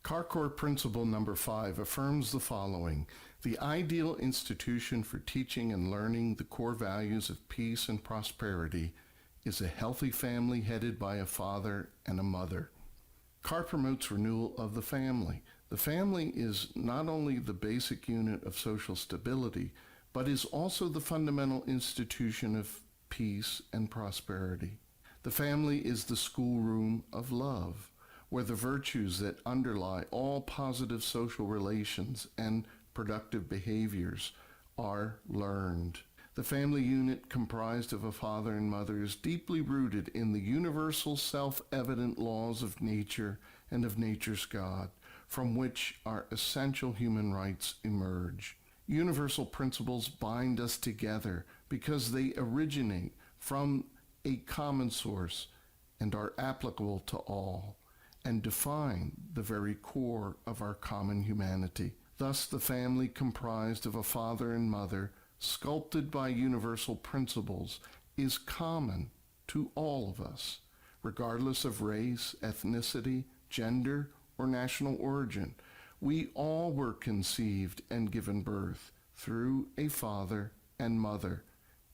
CARCOR Principle Number 5 affirms the following: the ideal institution for teaching and learning the core values of peace and prosperity is a healthy family headed by a father and a mother. CAR promotes renewal of the family. The family is not only the basic unit of social stability, but is also the fundamental institution of peace and prosperity. The family is the schoolroom of love, where the virtues that underlie all positive social relations and productive behaviors are learned. The family unit comprised of a father and mother is deeply rooted in the universal self-evident laws of nature and of nature's God, from which our essential human rights emerge. Universal principles bind us together because they originate from a common source and are applicable to all, and define the very core of our common humanity. Thus, the family comprised of a father and mother, sculpted by universal principles, is common to all of us, regardless of race, ethnicity, gender, or national origin. We all were conceived and given birth through a father and mother,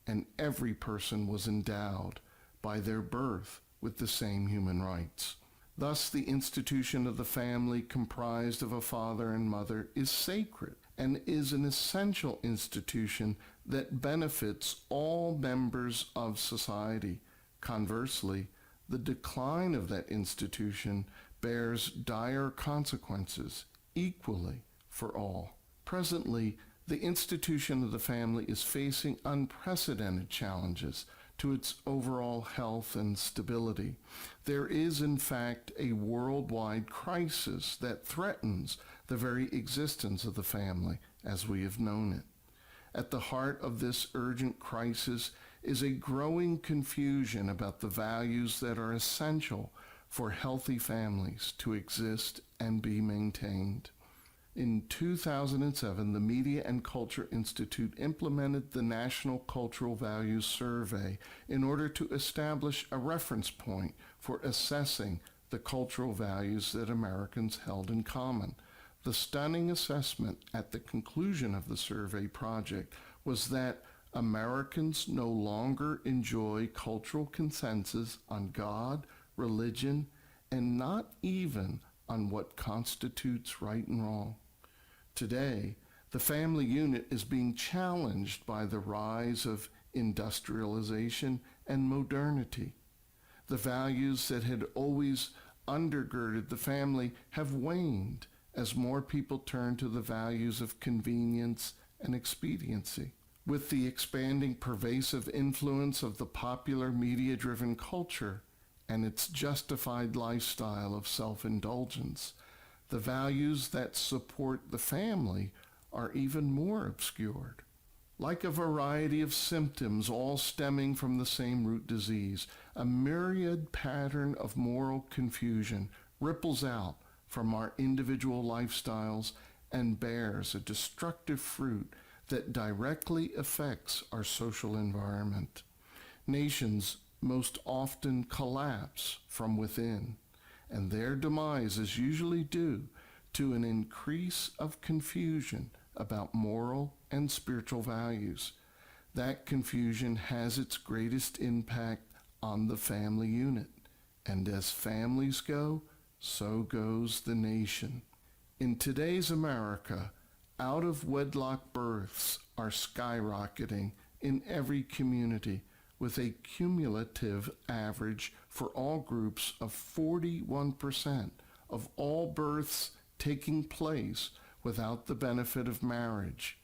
and every person was endowed by their birth with the same human rights. Thus, the institution of the family comprised of a father and mother is sacred and is an essential institution that benefits all members of society. Conversely, the decline of that institution bears dire consequences equally for all. Presently, the institution of the family is facing unprecedented challenges to its overall health and stability. There is, in fact, a worldwide crisis that threatens the very existence of the family as we have known it. At the heart of this urgent crisis is a growing confusion about the values that are essential for healthy families to exist and be maintained. In 2007, the Media and Culture Institute implemented the National Cultural Values Survey in order to establish a reference point for assessing the cultural values that Americans held in common. The stunning assessment at the conclusion of the survey project was that Americans no longer enjoy cultural consensus on God, religion, and not even on what constitutes right and wrong. Today, the family unit is being challenged by the rise of industrialization and modernity. The values that had always undergirded the family have waned as more people turn to the values of convenience and expediency. With the expanding pervasive influence of the popular media-driven culture and its justified lifestyle of self-indulgence, the values that support the family are even more obscured. Like a variety of symptoms all stemming from the same root disease, a myriad pattern of moral confusion ripples out from our individual lifestyles and bears a destructive fruit that directly affects our social environment. Nations most often collapse from within, and their demise is usually due to an increase of confusion about moral and spiritual values. That confusion has its greatest impact on the family unit, and as families go, so goes the nation. In today's America, out-of-wedlock births are skyrocketing in every community, with a cumulative average for all groups of 41% of all births taking place without the benefit of marriage.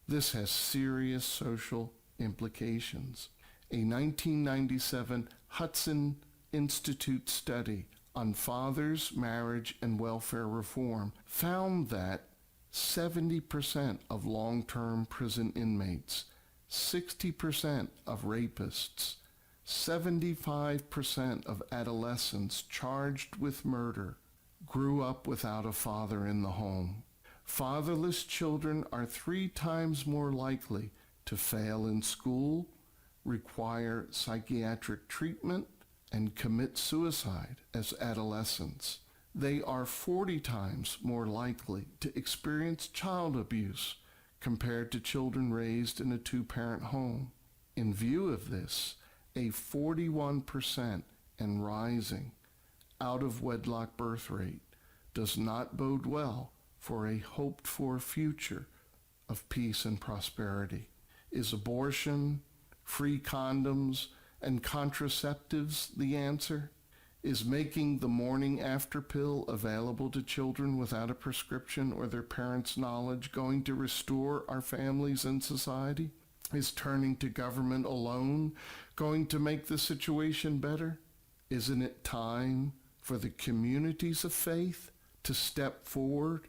This has serious social implications. A 1997 Hudson Institute study on fathers, marriage, and welfare reform found that 70% of long-term prison inmates, 60% of rapists, 75% of adolescents charged with murder grew up without a father in the home. Fatherless children are 3 times more likely to fail in school, require psychiatric treatment, and commit suicide as adolescents. they are 40 times more likely to experience child abuse compared to children raised in a two-parent home. In view of this, a 41% and rising out-of-wedlock birth rate does not bode well for a hoped-for future of peace and prosperity. Is abortion, free condoms, and contraceptives the answer? Is making the morning after pill available to children without a prescription or their parents' knowledge going to restore our families and society? Is turning to government alone going to make the situation better? Isn't it time for the communities of faith to step forward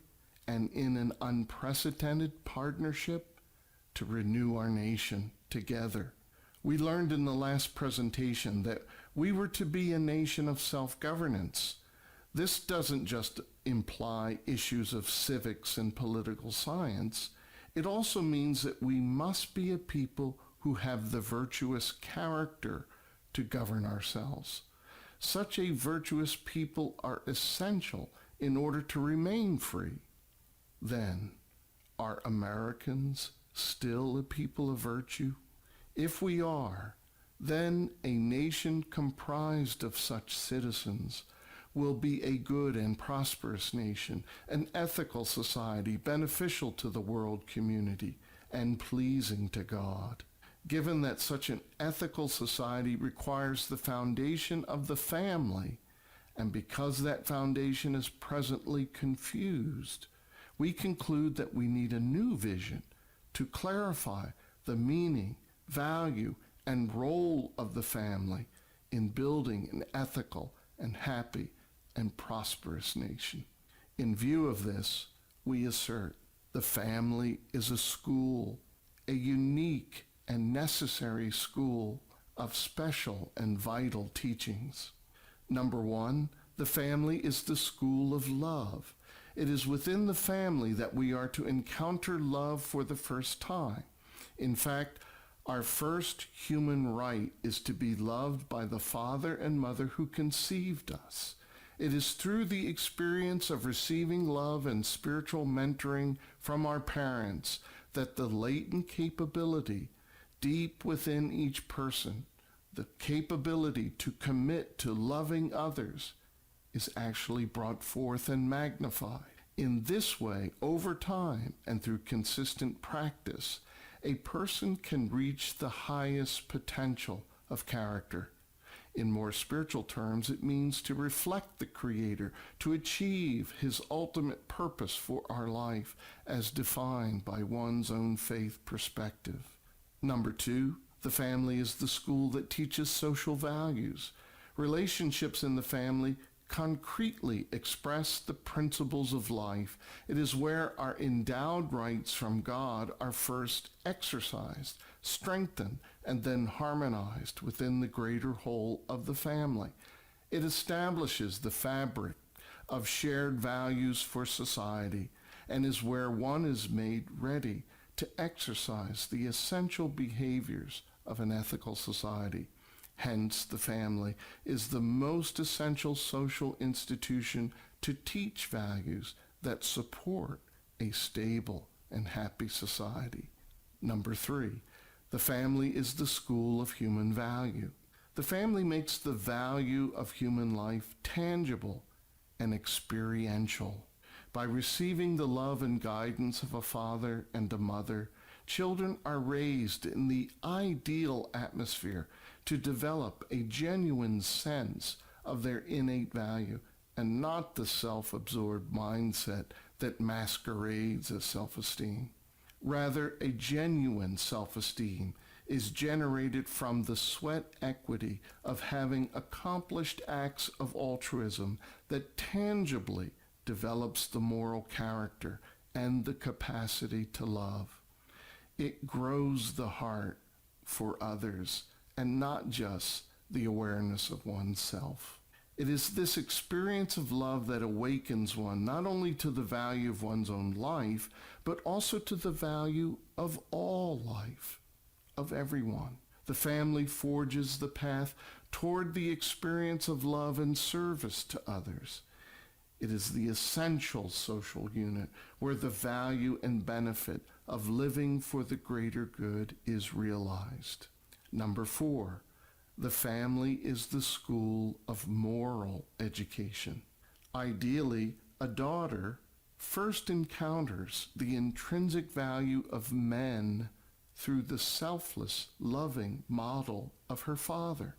and in an unprecedented partnership to renew our nation together? We learned in the last presentation that we were to be a nation of self-governance. This doesn't just imply issues of civics and political science. It also means that we must be a people who have the virtuous character to govern ourselves. Such a virtuous people are essential in order to remain free. Then, are Americans still a people of virtue? If we are, then a nation comprised of such citizens will be a good and prosperous nation, an ethical society beneficial to the world community and pleasing to God. Given that such an ethical society requires the foundation of the family, and because that foundation is presently confused, we conclude that we need a new vision to clarify the meaning, value, and role of the family in building an ethical and happy and prosperous nation. In view of this, we assert the family is a school, a unique and necessary school of special and vital teachings. Number one, the family is the school of love. It is within the family that we are to encounter love for the first time. In fact, our first human right is to be loved by the father and mother who conceived us. It is through the experience of receiving love and spiritual mentoring from our parents that the latent capability deep within each person, the capability to commit to loving others, is actually brought forth and magnified. In this way, over time and through consistent practice, a person can reach the highest potential of character. In more spiritual terms, it means to reflect the Creator, to achieve His ultimate purpose for our life as defined by one's own faith perspective. Number two, the family is the school that teaches social values. Relationships in the family concretely express the principles of life. It is where our endowed rights from God are first exercised, strengthened, and then harmonized within the greater whole of the family. It establishes the fabric of shared values for society and is where one is made ready to exercise the essential behaviors of an ethical society. Hence, the family is the most essential social institution to teach values that support a stable and happy society. Number three, the family is the school of human value. The family makes the value of human life tangible and experiential. By receiving the love and guidance of a father and a mother, children are raised in the ideal atmosphere to develop a genuine sense of their innate value and not the self-absorbed mindset that masquerades as self-esteem. Rather, a genuine self-esteem is generated from the sweat equity of having accomplished acts of altruism that tangibly develops the moral character and the capacity to love. It grows the heart for others and not just the awareness of oneself. It is this experience of love that awakens one not only to the value of one's own life, but also to the value of all life, of everyone. The family forges the path toward the experience of love and service to others. It is the essential social unit where the value and benefit of living for the greater good is realized. Number 4, the family is the school of moral education. Ideally, a daughter first encounters the intrinsic value of men through the selfless, loving model of her father,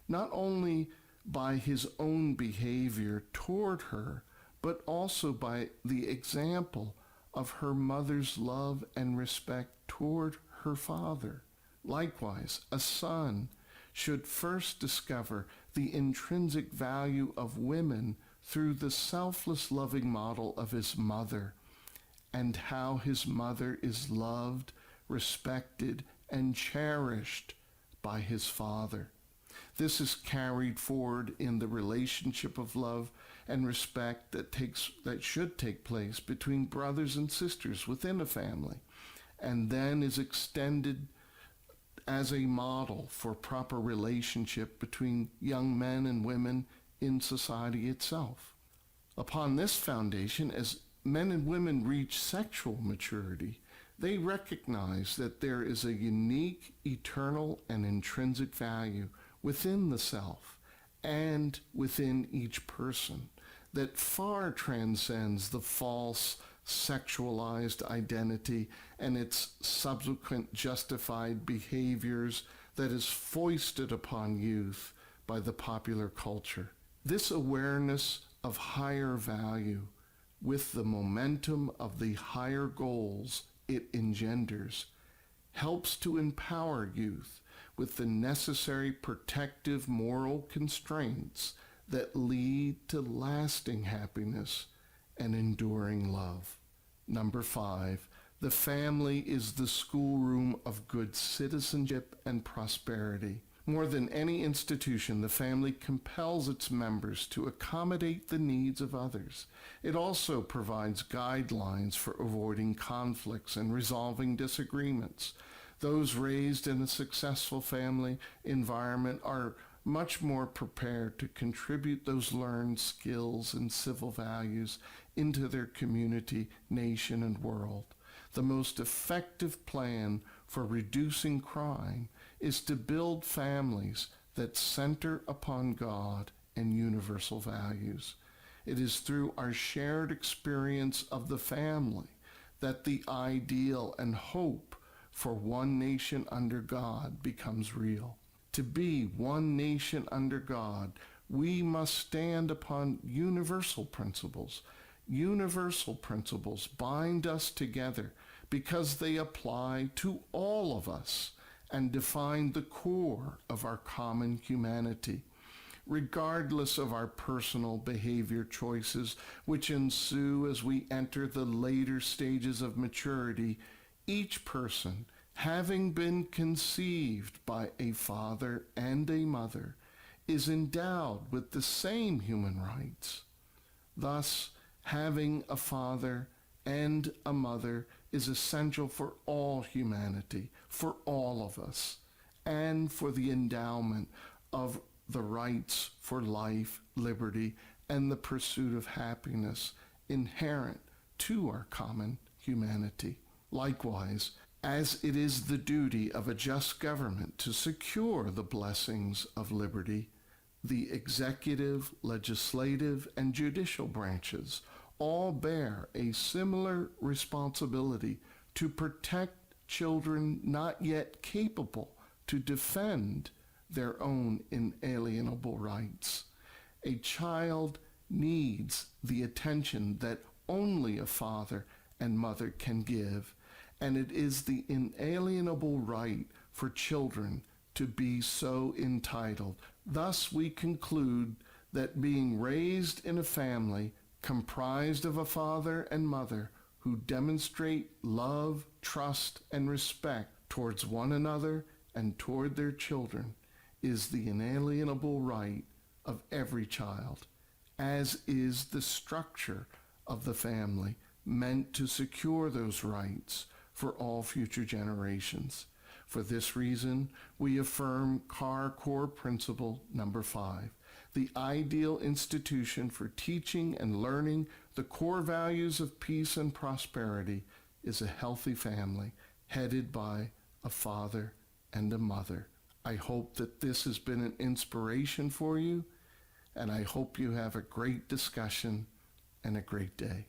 not only by his own behavior toward her, but also by the example of her mother's love and respect toward her father. Likewise, a son should first discover the intrinsic value of women through the selfless, loving model of his mother, and how his mother is loved, respected, and cherished by his father. This is carried forward in the relationship of love and respect that should take place between brothers and sisters within a family, and then is extended as a model for proper relationship between young men and women in society itself. Upon this foundation, as men and women reach sexual maturity, they recognize that there is a unique, eternal, and intrinsic value within the self and within each person that far transcends the false sexualized identity and its subsequent justified behaviors that is foisted upon youth by the popular culture. This awareness of higher value with the momentum of the higher goals it engenders helps to empower youth with the necessary protective moral constraints that lead to lasting happiness and enduring love. Number 5, the family is the schoolroom of good citizenship and prosperity. More than any institution, the family compels its members to accommodate the needs of others. It also provides guidelines for avoiding conflicts and resolving disagreements. Those raised in a successful family environment are much more prepared to contribute those learned skills and civil values into their community, nation, and world. The most effective plan for reducing crime is to build families that center upon God and universal values. It is through our shared experience of the family that the ideal and hope for one nation under God becomes real. To be one nation under God, we must stand upon universal principles. Universal principles bind us together because they apply to all of us and define the core of our common humanity. Regardless of our personal behavior choices, which ensue as we enter the later stages of maturity, each person, having been conceived by a father and a mother, is endowed with the same human rights. Thus, having a father and a mother is essential for all humanity, for all of us, and for the endowment of the rights for life, liberty, and the pursuit of happiness inherent to our common humanity. Likewise, as it is the duty of a just government to secure the blessings of liberty, the executive, legislative, and judicial branches all bear a similar responsibility to protect children not yet capable to defend their own inalienable rights. A child needs the attention that only a father and mother can give, and it is the inalienable right for children to be so entitled. Thus we conclude that being raised in a family comprised of a father and mother who demonstrate love, trust, and respect towards one another and toward their children is the inalienable right of every child, as is the structure of the family meant to secure those rights for all future generations. For this reason, we affirm CAR Core Principle number 5, The ideal institution for teaching and learning the core values of peace and prosperity is a healthy family headed by a father and a mother. I hope that this has been an inspiration for you, and I hope you have a great discussion and a great day.